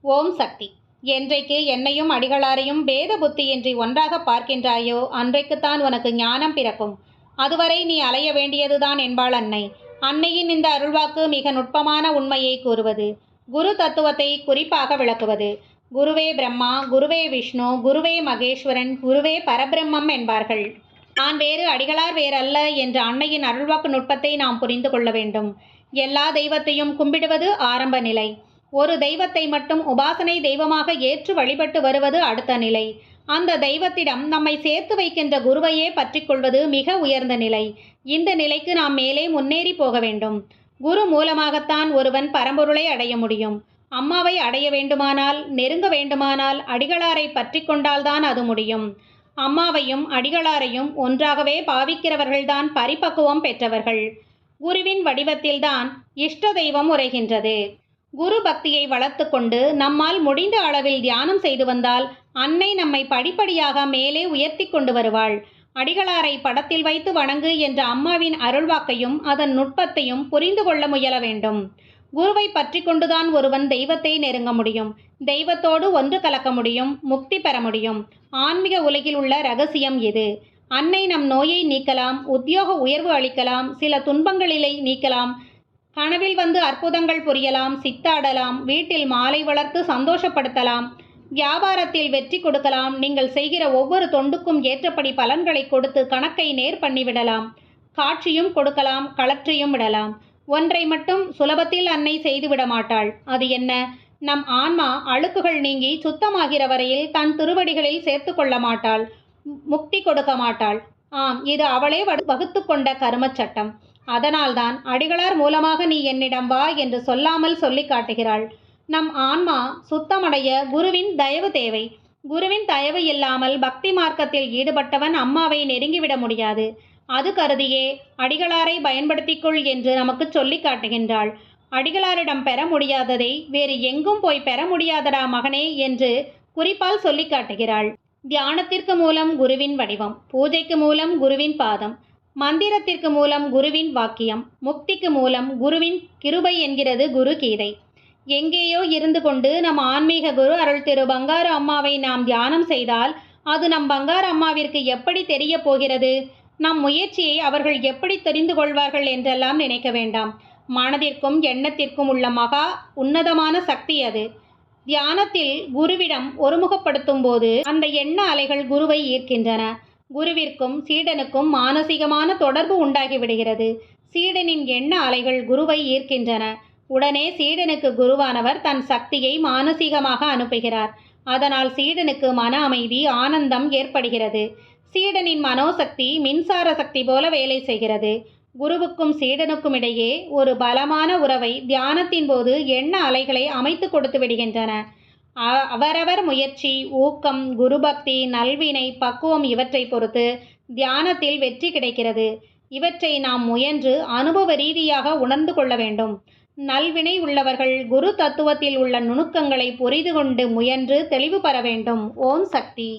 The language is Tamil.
ஓம் சக்தி. என்றைக்கு என்னையும் அடிகளாரையும் பேத புத்தியின்றி ஒன்றாக பார்க்கின்றாயோ அன்றைக்குத்தான் உனக்கு ஞானம் பிறக்கும். அதுவரை நீ அலைய வேண்டியதுதான் என்பாள் அன்னை. அன்னையின் இந்த அருள்வாக்கு மிக நுட்பமான உண்மையை கூறுவது, குரு தத்துவத்தை குறிப்பாக விளக்குவது. குருவே பிரம்மா, குருவே விஷ்ணு, குருவே மகேஸ்வரன், குருவே பரபிரம்மம் என்பார்கள். நான் வேறு, அடிகளார் வேறல்ல என்ற அன்னையின் அருள்வாக்கு நுட்பத்தை நாம் புரிந்து கொள்ள வேண்டும். எல்லா தெய்வத்தையும் கும்பிடுவது ஆரம்ப நிலை. ஒரு தெய்வத்தை மட்டும் உபாசனை தெய்வமாக ஏற்று வழிபட்டு வருவது அடுத்த நிலை. அந்த தெய்வத்திடம் நம்மை சேர்த்து வைக்கின்ற குருவையே பற்றி கொள்வது மிக உயர்ந்த நிலை. இந்த நிலைக்கு நாம் மேலே முன்னேறி போக வேண்டும். குரு மூலமாகத்தான் ஒருவன் பரம்பொருளை அடைய முடியும். அம்மாவை அடைய வேண்டுமானால், நெருங்க வேண்டுமானால் அடிகளாரை பற்றி கொண்டால்தான் அது முடியும். அம்மாவையும் அடிகளாரையும் ஒன்றாகவே பாவிக்கிறவர்கள்தான் பரிபக்குவம் பெற்றவர்கள். குருவின் வடிவத்தில்தான் இஷ்ட தெய்வம் உரைகின்றது. குரு பக்தியை வளர்த்து கொண்டு நம்மால் முடிந்த அளவில் தியானம் செய்து வந்தால் அன்னை நம்மை படிப்படியாக மேலே உயர்த்தி கொண்டு வருவாள். அடிகளாரை படத்தில் வைத்து வணங்கு என்ற அம்மாவின் அருள்வாக்கையும் அதன் நுட்பத்தையும் புரிந்து கொள்ள முயல வேண்டும். குருவை பற்றி கொண்டுதான் ஒருவன் தெய்வத்தை நெருங்க முடியும். தெய்வத்தோடு ஒன்று கலக்க முடியும், முக்தி பெற முடியும். ஆன்மீக உலகில் உள்ள ரகசியம் இது. அன்னை நம் நோயை நீக்கலாம், உத்தியோக உயர்வு அளிக்கலாம், சில துன்பங்களிலே நீக்கலாம், கனவில் வந்து அற்புதங்கள் புரியலாம், சித்தாடலாம், வீட்டில் மாலை வளர்த்து சந்தோஷப்படுத்தலாம், வியாபாரத்தில் வெற்றி கொடுக்கலாம், நீங்கள் செய்கிற ஒவ்வொரு தொண்டுக்கும் ஏற்றபடி பலன்களை கொடுத்து கணக்கை நேர் பண்ணிவிடலாம், காட்சியும் கொடுக்கலாம், கலற்றியும் விடலாம். ஒன்றை மட்டும் சுலபத்தில் அன்னை செய்துவிட மாட்டாள். அது என்ன? நம் ஆன்மா அழுக்குகள் நீங்கி சுத்தமாகிற வரையில் தன் திருவடிகளில் சேர்த்து கொள்ள மாட்டாள், முக்தி கொடுக்க மாட்டாள். ஆம், இது அவளே வகுத்து கொண்ட கருமச் சட்டம். அதனால்தான் அடிகளார் மூலமாக நீ என்னிடம் வா என்று சொல்லாமல் சொல்லி காட்டுகிறாள். நம் ஆன்மா சுத்தமடைய குருவின் தயவு தேவை. குருவின் தயவு இல்லாமல் பக்தி மார்க்கத்தில் ஈடுபட்டவன் அம்மாவை நெருங்கிவிட முடியாது. அது கருதியே அடிகளாரை பயன்படுத்திக்கொள் என்று நமக்கு சொல்லி காட்டுகின்றாள். அடிகளாரிடம் பெற முடியாததை வேறு எங்கும் போய் பெற முடியாதடா மகனே என்று குறிப்பால் சொல்லி காட்டுகிறாள். தியானத்திற்கு மூலம் குருவின் வடிவம், பூஜைக்கு மூலம் குருவின் பாதம், மந்திரத்திற்கு மூலம் குருவின் வாக்கியம், முக்திக்கு மூலம் குருவின் கிருபை என்கிறது குரு கீதை. எங்கேயோ இருந்து கொண்டு நம் ஆன்மீக குரு அருள் திரு பங்காரு அம்மாவை நாம் தியானம் செய்தால் அது நம் பங்காரு அம்மாவிற்கு எப்படி தெரிய போகிறது? நம் முயற்சியை அவர்கள் எப்படி தெரிந்து கொள்வார்கள் என்றெல்லாம் நினைக்க வேண்டாம். மனதிற்கும் எண்ணத்திற்கும் உள்ள மகா உன்னதமான சக்தி அது. தியானத்தில் குருவிடம் ஒருமுகப்படுத்தும் போது அந்த எண்ண அலைகள் குருவை ஈர்க்கின்றன. குருவிற்கும் சீடனுக்கும் மானசீகமான தொடர்பு உண்டாகிவிடுகிறது. சீடனின் எண்ண அலைகள் குருவை ஈர்க்கின்றன. உடனே சீடனுக்கு குருவானவர் தன் சக்தியை மானசீகமாக அனுப்புகிறார். அதனால் சீடனுக்கு மன அமைதி, ஆனந்தம் ஏற்படுகிறது. சீடனின் மனோசக்தி மின்சார சக்தி போல வேலை செய்கிறது. குருவுக்கும் சீடனுக்கும் இடையே ஒரு பலமான உறவை தியானத்தின் போது எண்ண அலைகளை அமைத்து கொடுத்து விடுகின்றன. அவரவர் முயற்சி, ஊக்கம், குருபக்தி, நல்வினை, பக்குவம் இவற்றை பொறுத்து தியானத்தில் வெற்றி கிடைக்கிறது. இவற்றை நாம் முயன்று அனுபவ ரீதியாக உணர்ந்து கொள்ள வேண்டும். நல்வினை உள்ளவர்கள் குரு தத்துவத்தில் உள்ள நுணுக்கங்களை புரிந்து கொண்டு முயன்று தெளிவு பெற வேண்டும். ஓம் சக்தி.